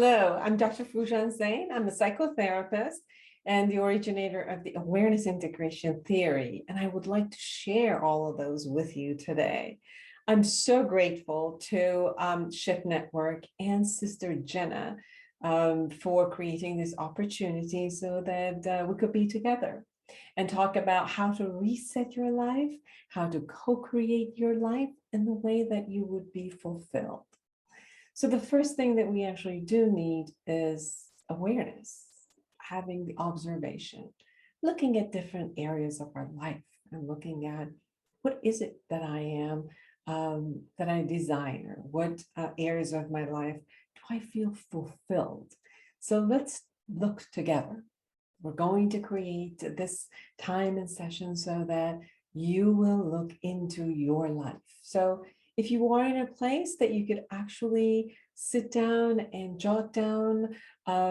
Hello, I'm Dr. Foojan Zeine. I'm a psychotherapist and the originator of the awareness integration theory, and I would like to share all of those with you today. I'm so grateful to Shift Network and Sister Jenna for creating this opportunity so that we could be together and talk about how to reset your life, how to co-create your life in the way that you would be fulfilled. So the first thing that we actually do need is awareness, having the observation, looking at different areas of our life and looking at what is it that I am, that I desire, what areas of my life do I feel fulfilled? So let's look together. We're going to create this time and session so that you will look into your life. So if you are in a place that you could actually sit down and jot down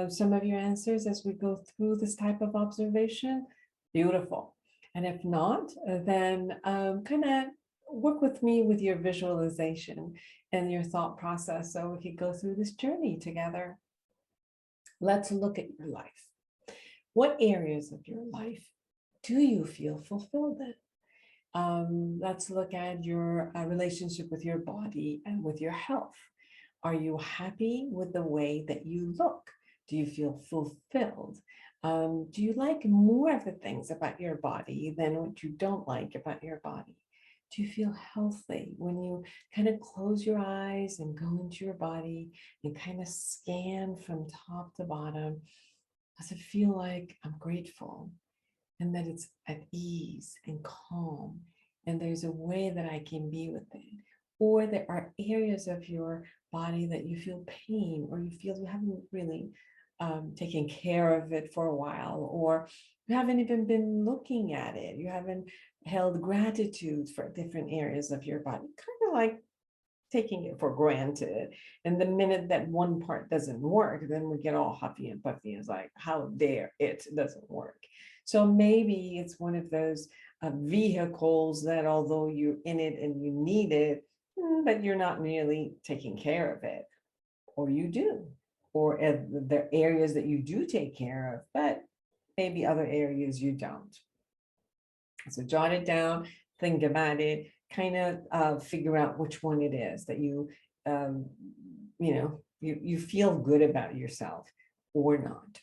some of your answers as we go through this type of observation, beautiful. And if not, then kind of work with me with your visualization and your thought process so we could go through this journey together. Let's look at your life. What areas of your life do you feel fulfilled in? Let's look at your relationship with your body and with your health. Are you happy with the way that you look? Do you feel fulfilled? Do you like more of the things about your body than what you don't like about your body? Do you feel healthy when you kind of close your eyes and go into your body and kind of scan from top to bottom? Does it feel like I'm grateful and that it's at ease and calm and there's a way that I can be with it? Or there are areas of your body that you feel pain or you feel you haven't really taken care of it for a while, or you haven't even been looking at it. You haven't held gratitude for different areas of your body, kind of like taking it for granted. And the minute that one part doesn't work, then we get all huffy and puffy. It's like, how dare it doesn't work? So maybe it's one of those vehicles that although you're in it and you need it, but you're not really taking care of it, or you do, or the areas that you do take care of, but maybe other areas you don't. So jot it down, think about it, kind of figure out which one it is that um, you feel good about yourself or not.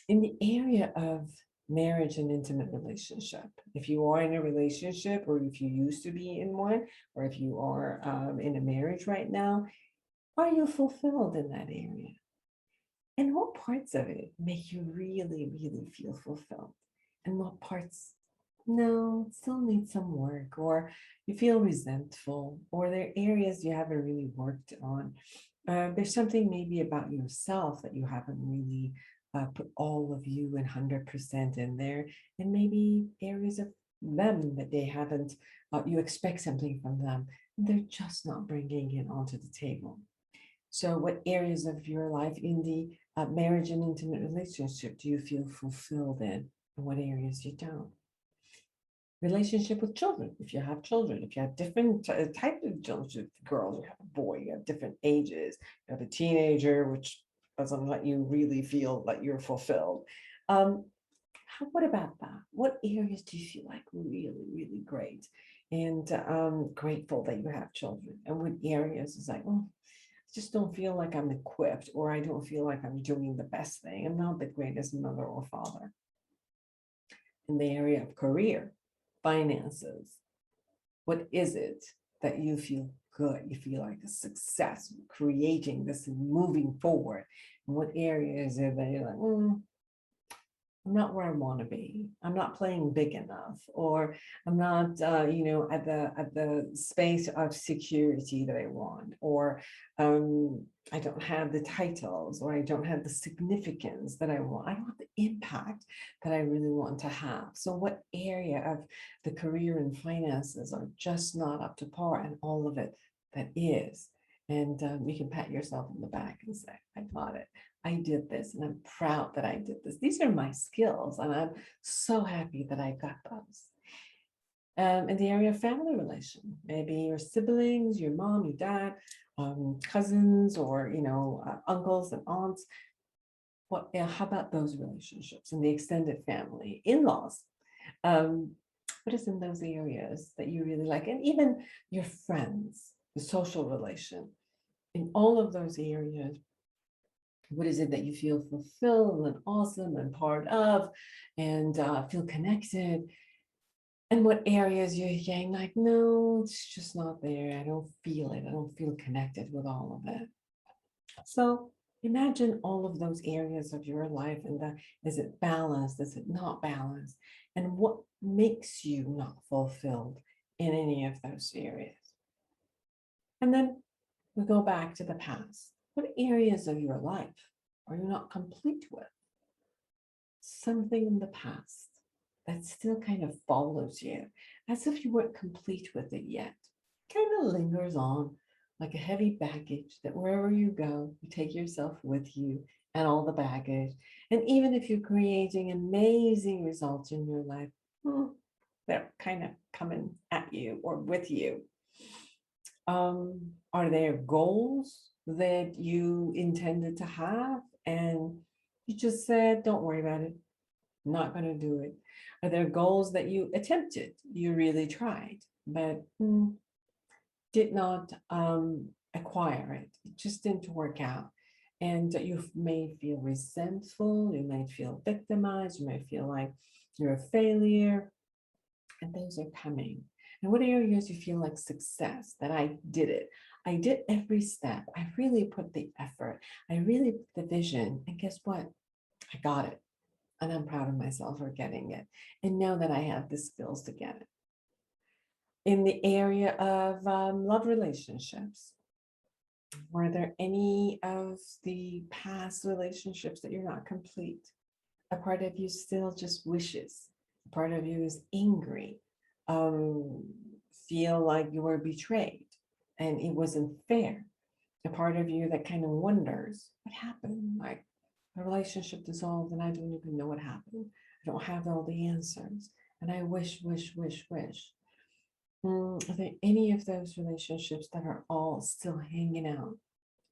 In the area of marriage and intimate relationship, if you are in a relationship or if you used to be in one, or if you are in a marriage right now, are you fulfilled in that area? And what parts of it make you really, really feel fulfilled? And what parts, no, still need some work, or you feel resentful, or there are areas you haven't really worked on. There's something maybe about yourself that you haven't really put all of you and 100% in there, and maybe areas of them that they haven't, you expect something from them, and they're just not bringing it onto the table. So what areas of your life in the marriage and intimate relationship do you feel fulfilled in, and what areas you don't? Relationship with children, if you have children, if you have different types of children, girls, you have a boy, you have different ages, you have a teenager, which doesn't let you really feel like you're fulfilled. What about that? What areas do you feel like really, really great and grateful that you have children? And what areas is like, oh, I just don't feel like I'm equipped, or I don't feel like I'm doing the best thing. I'm not the greatest mother or father. In the area of career, finances, what is it that you feel good? You feel like a success, creating this and moving forward. And what area is it that you're like, I'm not where I want to be. I'm not playing big enough, or I'm not, at the space of security that I want, or I don't have the titles, or I don't have the significance that I want. I don't have the impact that I really want to have. So, what area of the career and finances are just not up to par, and all of it that is? And you can pat yourself on the back and say, I got it. I did this, and I'm proud that I did this. These are my skills, and I'm so happy that I got those. In the area of family relation, maybe your siblings, your mom, your dad, cousins, or uncles and aunts. How about those relationships in the extended family, in-laws? Um, what is in those areas that you really like? And even your friends, the social relation, in all of those areas, what is it that you feel fulfilled and awesome and part of and feel connected? And what areas you're saying, like, no, it's just not there. I don't feel it. I don't feel connected with all of it. So imagine all of those areas of your life and is it balanced? Is it not balanced? And what makes you not fulfilled in any of those areas? And then we go back to the past. What areas of your life are you not complete with? Something in the past that still kind of follows you as if you weren't complete with it yet. Kind of lingers on like a heavy baggage that wherever you go, you take yourself with you and all the baggage. And even if you're creating amazing results in your life, they're kind of coming at you or with you. Are there goals that you intended to have and you just said, don't worry about it, not going to do it? Are there goals that you attempted, you really tried, but did not acquire it? It just didn't work out. And you may feel resentful, you may feel victimized, you may feel like you're a failure, and those are coming. And what areas you feel like success, that I did it. I did every step. I really put the effort. I really put the vision. And guess what? I got it. And I'm proud of myself for getting it. And know that I have the skills to get it. In the area of love relationships, were there any of the past relationships that you're not complete? A part of you still just wishes. A part of you is angry, um, feel like you were betrayed and it wasn't fair. A part of you that kind of wonders what happened, like the relationship dissolved and I don't even know what happened. I don't have all the answers. And I wish. Are there any of those relationships that are all still hanging out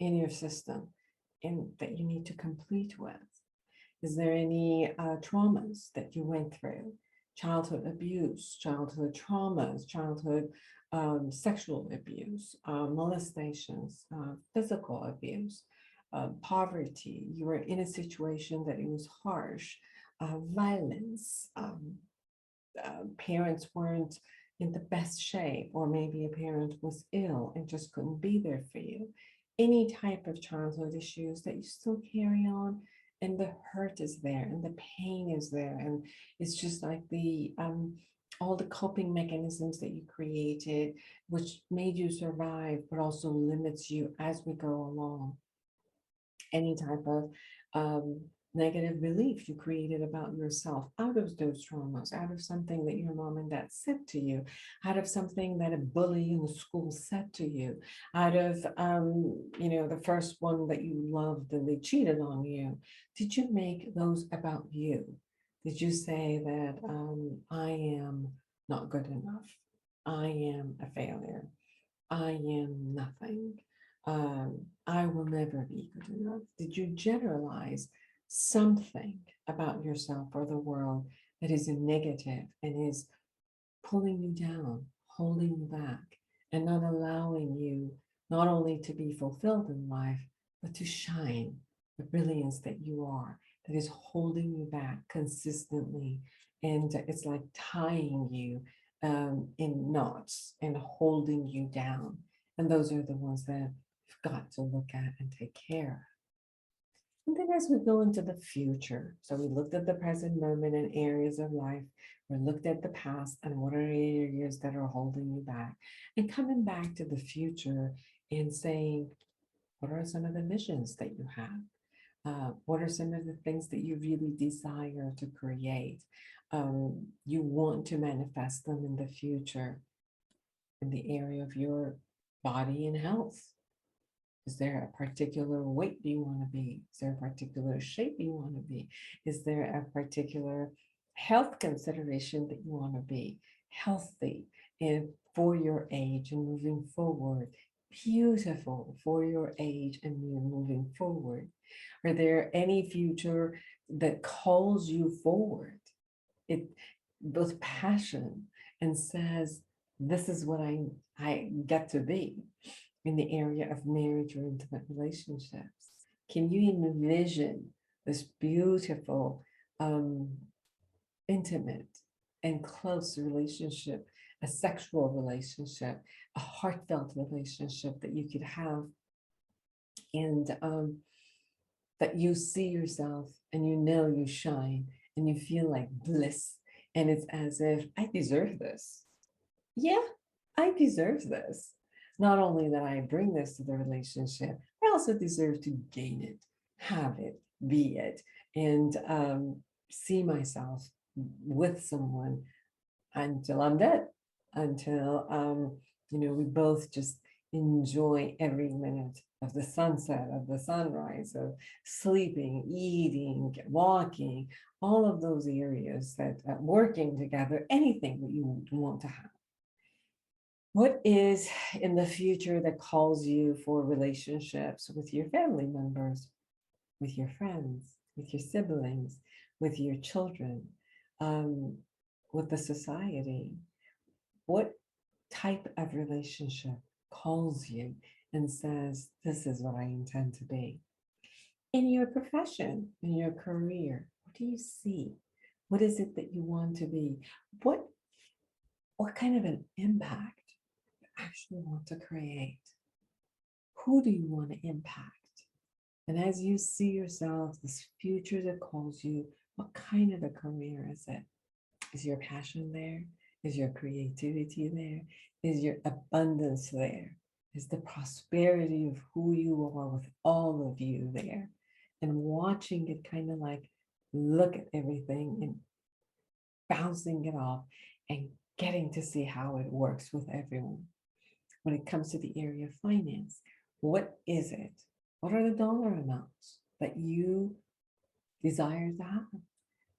in your system and that you need to complete with? Is there any traumas that you went through? Childhood abuse, childhood traumas, childhood sexual abuse, molestations, physical abuse, poverty. You were in a situation that it was harsh, violence. Parents weren't in the best shape, or maybe a parent was ill and just couldn't be there for you. Any type of childhood issues that you still carry on, and the hurt is there, and the pain is there, and it's just like the all the coping mechanisms that you created, which made you survive, but also limits you as we go along. Any type of um, negative belief you created about yourself out of those traumas, out of something that your mom and dad said to you, out of something that a bully in the school said to you, out of the first one that you loved and they cheated on you. Did you make those about you? Did you say that I am not good enough? I am a failure. I am nothing. I will never be good enough. Did you generalize something about yourself or the world that is a negative and is pulling you down, holding you back, and not allowing you not only to be fulfilled in life, but to shine the brilliance that you are, that is holding you back consistently? And it's like tying you in knots and holding you down. And those are the ones that you've got to look at and take care of. And then as we go into the future, so we looked at the present moment and areas of life, we looked at the past and what are areas that are holding you back, and coming back to the future and saying, what are some of the visions that you have? What are some of the things that you really desire to create? You want to manifest them in the future in the area of your body and health. Is there a particular weight you want to be? Is there a particular shape you want to be? Is there a particular health consideration that you want to be? healthy and for your age and moving forward, beautiful for your age and you're moving forward? Are there any future that calls you forward? It both passion and says, this is what I get to be in the area of marriage or intimate relationships. Can you envision this beautiful, intimate and close relationship, a sexual relationship, a heartfelt relationship that you could have, and that you see yourself and you know you shine and you feel like bliss, and it's as if I deserve this. Yeah, I deserve this. Not only that I bring this to the relationship, I also deserve to gain it, have it, be it, and see myself with someone until I'm dead, until we both just enjoy every minute of the sunset, of the sunrise, of sleeping, eating, walking, all of those areas that working together, anything that you want to have. What is in the future that calls you for relationships with your family members, with your friends, with your siblings, with your children, with the society? What type of relationship calls you and says, this is what I intend to be? In your profession, in your career, what do you see? What is it that you want to be? What kind of an impact you actually want to create? Who do you want to impact? And as you see yourself, this future that calls you, what kind of a career is it? Is your passion there? Is your creativity there? Is your abundance there? Is the prosperity of who you are with all of you there? And watching it kind of like look at everything and bouncing it off and getting to see how it works with everyone. When it comes to the area of finance, what is it? What are the dollar amounts that you desire to have,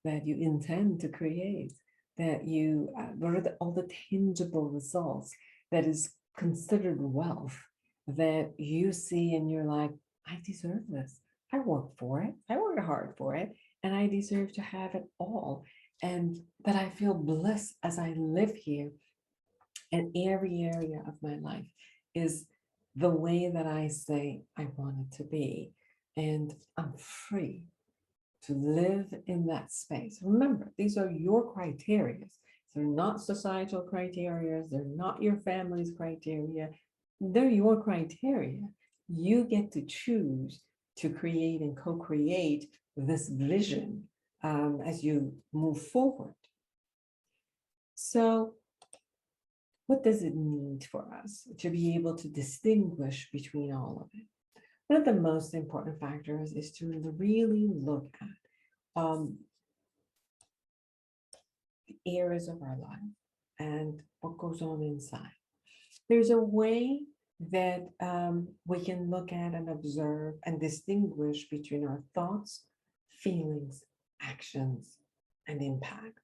that you intend to create, that you, what are all the tangible results that is considered wealth that you see and you're like, I deserve this. I worked for it. I worked hard for it, and I deserve to have it all. And that I feel blessed as I live here, and every area of my life is the way that I say I want it to be. And I'm free to live in that space. Remember, these are your criteria. They're not societal criteria. They're not your family's criteria. They're your criteria. You get to choose to create and co-create this vision as you move forward. So what does it need for us to be able to distinguish between all of it? One of the most important factors is to really look at the areas of our life and what goes on inside. There's a way that we can look at and observe and distinguish between our thoughts, feelings, actions, and impact.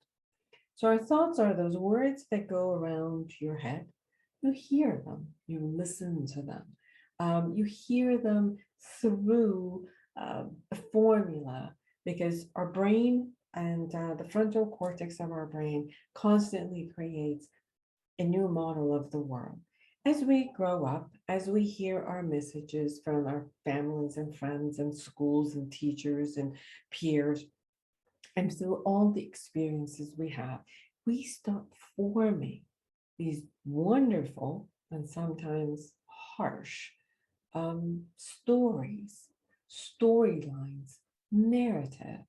So our thoughts are those words that go around your head. You hear them, you listen to them, you hear them through a formula, because our brain and the frontal cortex of our brain constantly creates a new model of the world. As we grow up, as we hear our messages from our families and friends and schools and teachers and peers, and through all the experiences we have, we start forming these wonderful and sometimes harsh stories, storylines, narratives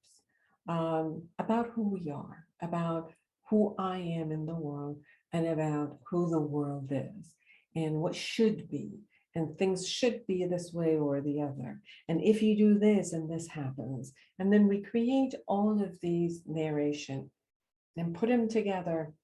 about who we are, about who I am in the world, and about who the world is, and what should be, and things should be this way or the other. And if you do this and this happens, and then we create all of these narration and put them together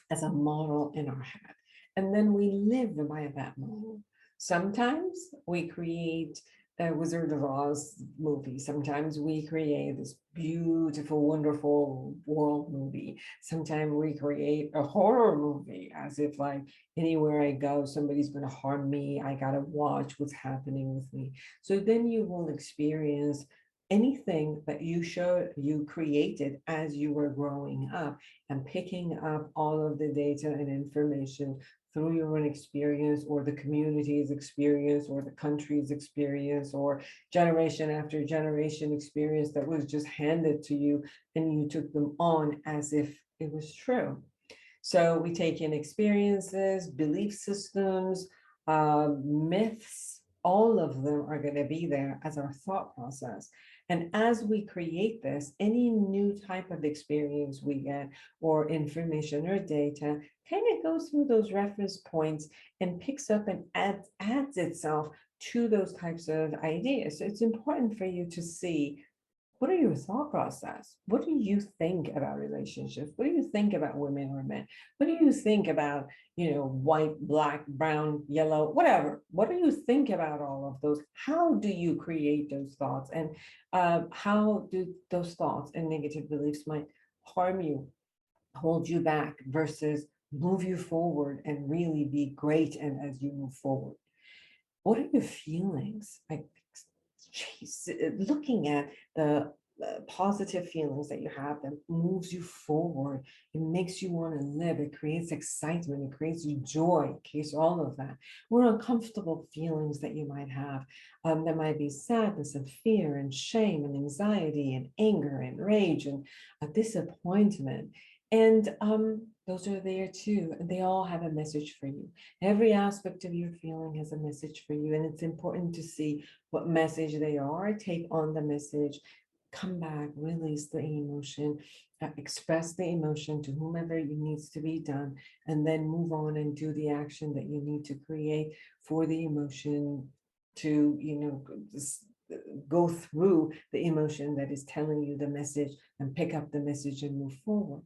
as a model in our head. And then we live by that model. Sometimes we create Wizard of Oz movie. Sometimes we create this beautiful, wonderful world movie. Sometimes we create a horror movie as if like anywhere I go, somebody's going to harm me. I got to watch what's happening with me. So then you will experience anything that you created as you were growing up and picking up all of the data and information through your own experience or the community's experience or the country's experience or generation after generation experience that was just handed to you and you took them on as if it was true. So we take in experiences, belief systems, myths, all of them are going to be there as our thought process. And as we create this, any new type of experience we get or information or data kind of goes through those reference points and picks up and adds itself to those types of ideas. So it's important for you to see, what are your thought process? What do you think about relationships? What do you think about women or men? What do you think about, white, black, brown, yellow, whatever? What do you think about all of those? How do you create those thoughts? And how do those thoughts and negative beliefs might harm you, hold you back versus move you forward and really be great and as you move forward? What are your feelings? Like, geez, looking at the positive feelings that you have that moves you forward. It makes you want to live. It creates excitement. It creates you joy. It creates all of that. What uncomfortable feelings that you might have. There might be sadness and fear and shame and anxiety and anger and rage and disappointment. And those are there too. And they all have a message for you. Every aspect of your feeling has a message for you. And it's important to see what message they are, take on the message, come back, release the emotion, express the emotion to whomever it needs to be done, and then move on and do the action that you need to create for the emotion to, go through the emotion that is telling you the message and pick up the message and move forward.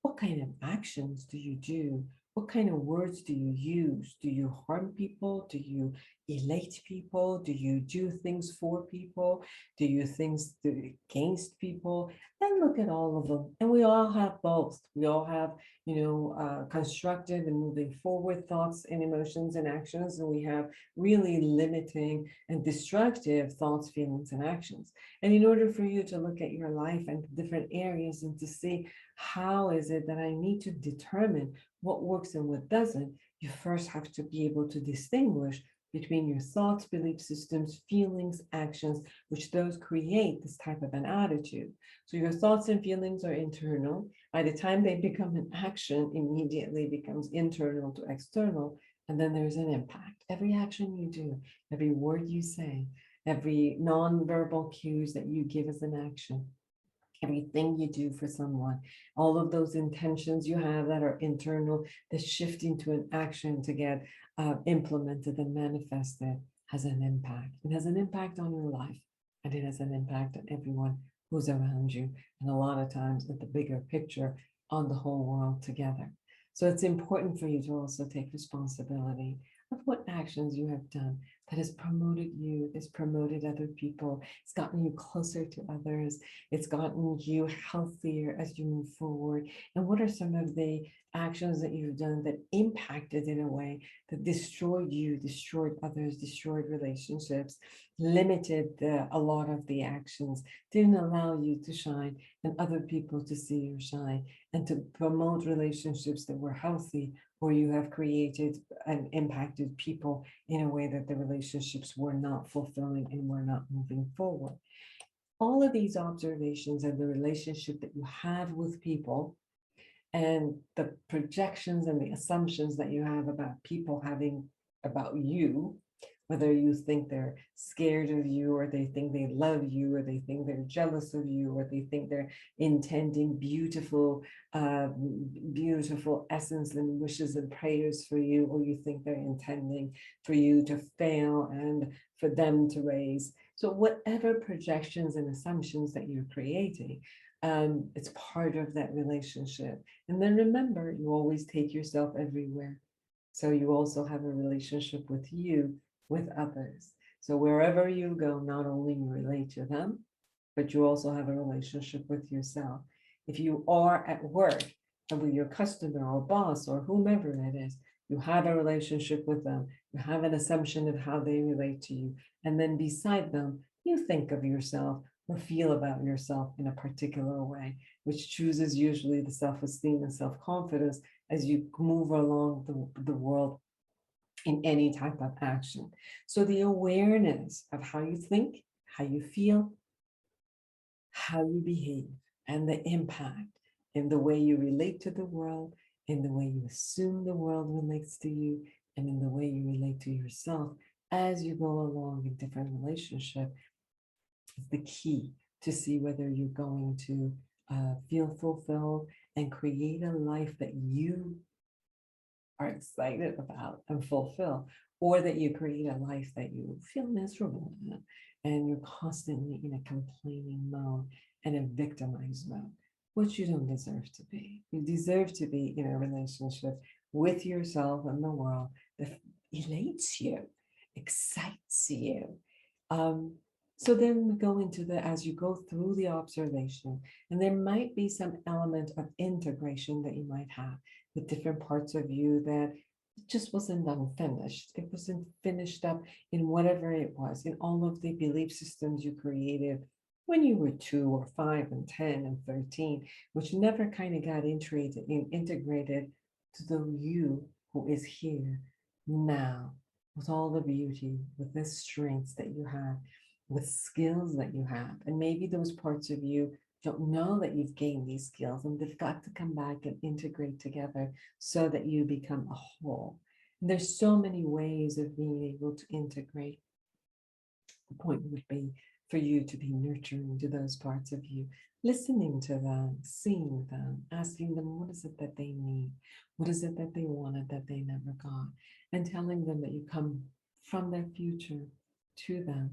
What kind of actions do you do? What kind of words do you use? Do you harm people? Do you elate people? Do you do things for people? Do you things against people? And look at all of them. And we all have both. We all have, constructive and moving forward thoughts and emotions and actions. And we have really limiting and destructive thoughts, feelings, and actions. And in order for you to look at your life and different areas and to see how is it that I need to determine what works and what doesn't, you first have to be able to distinguish between your thoughts, belief systems, feelings, actions, which those create this type of an attitude. So your thoughts and feelings are internal. By the time they become an action, immediately becomes internal to external, and then there's an impact. Every action you do, every word you say, every nonverbal cues that you give as an action, everything you do for someone, all of those intentions you have that are internal, that shift into an action to get implemented and manifested, has an impact. It has an impact on your life, and it has an impact on everyone who's around you, and a lot of times at the bigger picture on the whole world together. So it's important for you to also take responsibility of what actions you have done that has promoted you, has promoted other people, it's gotten you closer to others, it's gotten you healthier as you move forward. And what are some of the actions that you've done that impacted in a way that destroyed you, destroyed others, destroyed relationships, limited a lot of the actions, didn't allow you to shine and other people to see you shine, and to promote relationships that were healthy, or you have created and impacted people in a way that the relationships were not fulfilling and were not moving forward. All of these observations and the relationship that you have with people and the projections and the assumptions that you have about people having about you, whether you think they're scared of you, or they think they love you, or they think they're jealous of you, or they think they're intending beautiful essence and wishes and prayers for you, or you think they're intending for you to fail and for them to raise. So whatever projections and assumptions that you're creating, it's part of that relationship. And then remember, you always take yourself everywhere. So you also have a relationship with you, with others. So wherever you go, not only you relate to them, but you also have a relationship with yourself. If you are at work and with your customer or boss or whomever it is, you have a relationship with them, you have an assumption of how they relate to you. And then beside them, you think of yourself or feel about yourself in a particular way, which chooses usually the self-esteem and self-confidence as you move along the world in any type of action. So the awareness of how you think, how you feel, how you behave, and the impact in the way you relate to the world, in the way you assume the world relates to you, and in the way you relate to yourself as you go along in different relationships is the key to see whether you're going to feel fulfilled and create a life that you are excited about and fulfill, or that you create a life that you feel miserable in and you're constantly in a complaining mode and a victimized mode, which you don't deserve to be. You deserve to be in a relationship with yourself and the world that elates you, excites you. Um, so then we go into as you go through the observation, and there might be some element of integration that you might have with different parts of you that just wasn't unfinished. It wasn't finished up in whatever it was, in all of the belief systems you created when you were 2 or 5 and 10 and 13, which never kind of got integrated to the you who is here now, with all the beauty, with the strengths that you have, with skills that you have. And maybe those parts of you don't know that you've gained these skills, and they've got to come back and integrate together so that you become a whole. And there's so many ways of being able to integrate. The point would be for you to be nurturing to those parts of you, listening to them, seeing them, asking them what is it that they need, what is it that they wanted that they never got, and telling them that you come from their future to them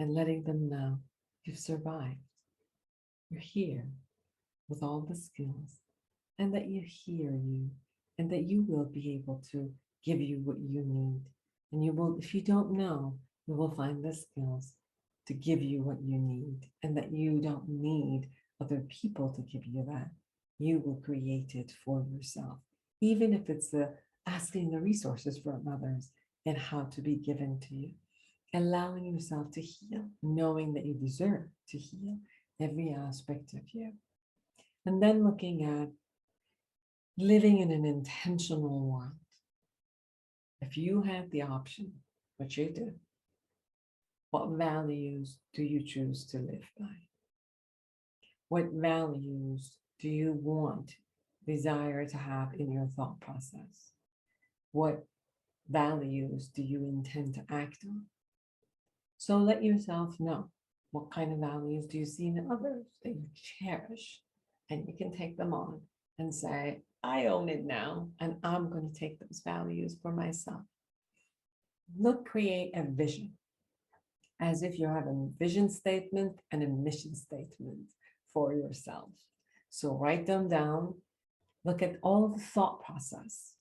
and letting them know you've survived. You're here with all the skills, and that you hear you, and that you will be able to give you what you need. And you will, if you don't know, you will find the skills to give you what you need, and that you don't need other people to give you that. You will create it for yourself, even if it's asking the resources from others and how to be given to you. Allowing yourself to heal, knowing that you deserve to heal every aspect of you. And then looking at living in an intentional world. If you had the option, which you do, what values do you choose to live by? What values do you want, desire to have in your thought process? What values do you intend to act on? So let yourself know, what kind of values do you see in others that you cherish? And you can take them on and say, I own it now, and I'm going to take those values for myself. Look, create a vision as if you have a vision statement and a mission statement for yourself. So write them down. Look at all the thought process.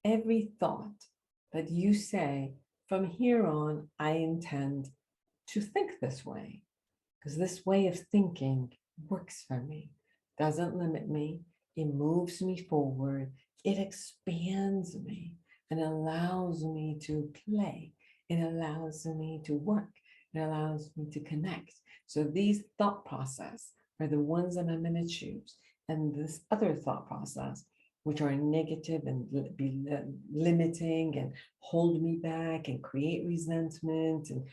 Every thought that you say, from here on, I intend to think this way, because this way of thinking works for me, doesn't limit me, it moves me forward, it expands me and allows me to play, it allows me to work, it allows me to connect. So these thought process are the ones that I'm going to choose. And this other thought process, which are negative and be limiting and hold me back and create resentment, and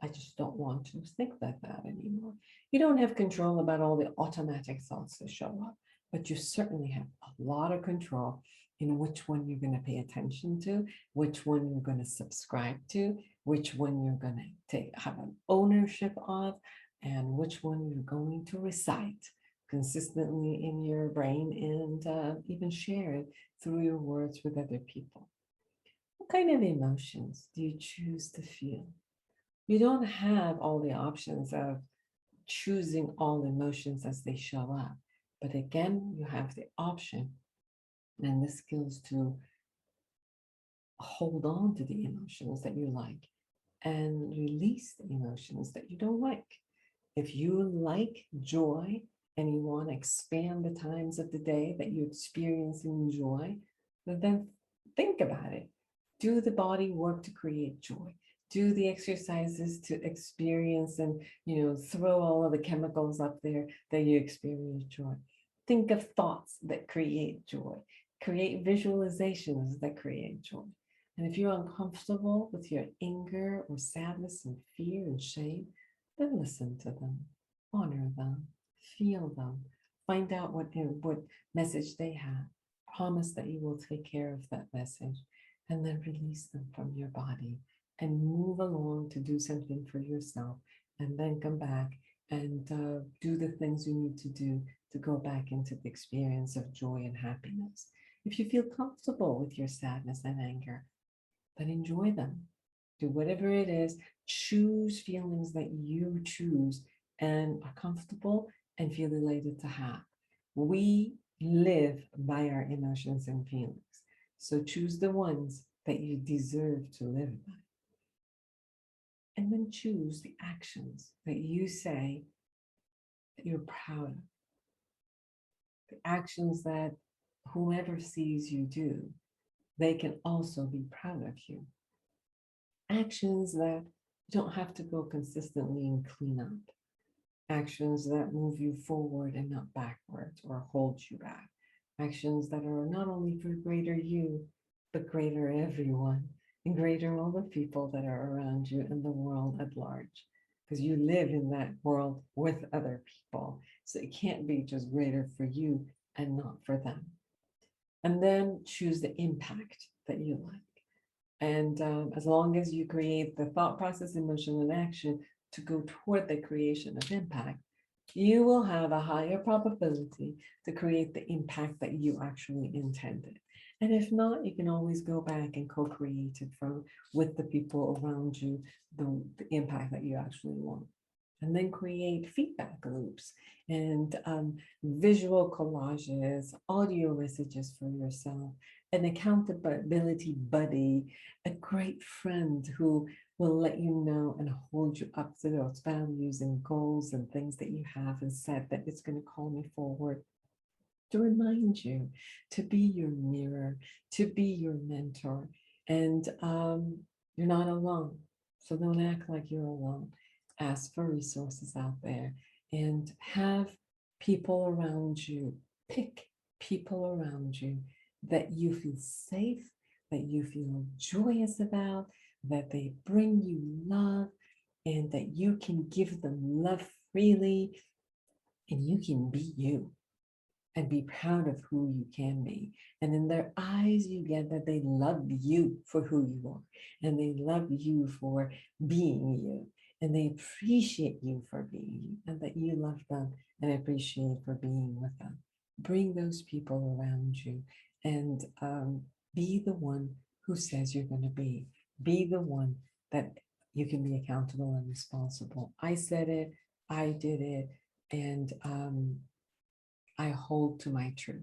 I just don't want to think like that anymore. You don't have control about all the automatic thoughts that show up, but you certainly have a lot of control in which one you're going to pay attention to, which one you're going to subscribe to, which one you're going to have an ownership of, and which one you're going to recite consistently in your brain and even share it through your words with other people. What kind of emotions do you choose to feel? You don't have all the options of choosing all emotions as they show up. But again, you have the option and the skills to hold on to the emotions that you like and release the emotions that you don't like. If you like joy and you want to expand the times of the day that you experience in joy, then think about it. Do the body work to create joy. Do the exercises to experience and throw all of the chemicals up there that you experience joy. Think of thoughts that create joy. Create visualizations that create joy. And if you're uncomfortable with your anger or sadness and fear and shame, then listen to them, honor them, feel them, find out what message they have. Promise that you will take care of that message, and then release them from your body and move along to do something for yourself, and then come back and do the things you need to do to go back into the experience of joy and happiness. If you feel comfortable with your sadness and anger, then enjoy them. Do whatever it is, choose feelings that you choose and are comfortable and feel elated to have. We live by our emotions and feelings. So choose the ones that you deserve to live by. And then choose the actions that you say that you're proud of. The actions that whoever sees you do, they can also be proud of you. Actions that you don't have to go consistently and clean up. Actions that move you forward and not backwards or hold you back. Actions that are not only for greater you, but greater everyone and greater all the people that are around you and the world at large. Because you live in that world with other people. So it can't be just greater for you and not for them. And then choose the impact that you like. And as long as you create the thought process, emotion, and action to go toward the creation of impact, you will have a higher probability to create the impact that you actually intended. And if not, you can always go back and co-create it with the people around you, the impact that you actually want. And then create feedback loops and visual collages, audio messages for yourself, an accountability buddy, a great friend who will let you know and hold you up to those values and goals and things that you have and said that it's going to call me forward, to remind you, to be your mirror, to be your mentor. And you're not alone. So don't act like you're alone. Ask for resources out there and have people around you. Pick people around you that you feel safe, that you feel joyous about, that they bring you love, and that you can give them love freely, and you can be you and be proud of who you can be. And in their eyes, you get that they love you for who you are, and they love you for being you, and they appreciate you for being you, and that you love them and appreciate for being with them. Bring those people around you and be the one who says you're going to be. Be the one that you can be accountable and responsible. I said it, I did it, and I hold to my truth.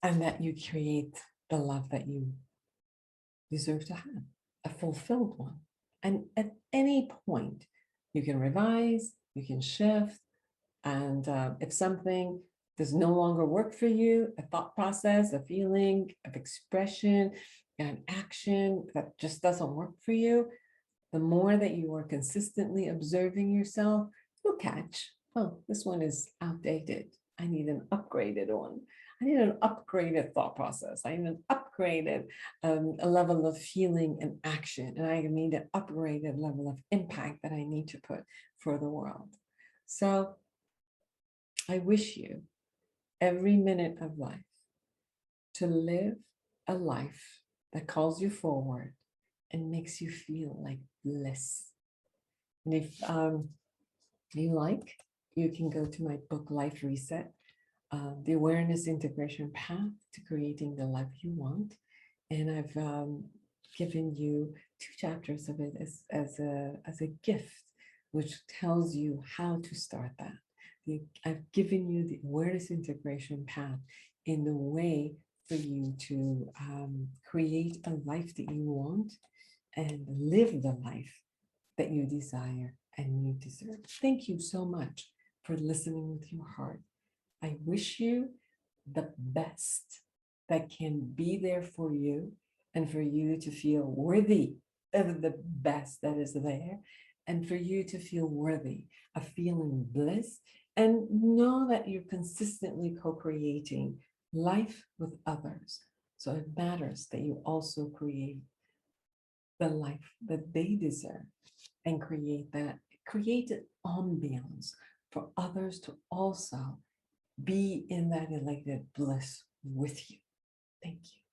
And that you create the love that you deserve to have, a fulfilled one. And at any point, you can revise, you can shift. And if something does no longer work for you, a thought process, a feeling, of expression, an action that just doesn't work for you, the more that you are consistently observing yourself, you'll catch, oh, this one is outdated. I need an upgraded one. I need an upgraded thought process. I need an upgraded a level of feeling and action. And I need an upgraded level of impact that I need to put for the world. So I wish you every minute of life to live a life that calls you forward and makes you feel like bliss. And if you like, you can go to my book, Life Reset, the awareness integration path to creating the life you want. And I've given you 2 chapters of it as a gift, which tells you how to start that. I've given you the awareness integration path in the way for you to create a life that you want and live the life that you desire and you deserve. Thank you so much for listening with your heart. I wish you the best that can be there for you and for you to feel worthy of the best that is there and for you to feel worthy of feeling bliss and know that you're consistently co-creating life with others. So it matters that you also create the life that they deserve and create an ambiance for others to also be in that elated bliss with you. Thank you.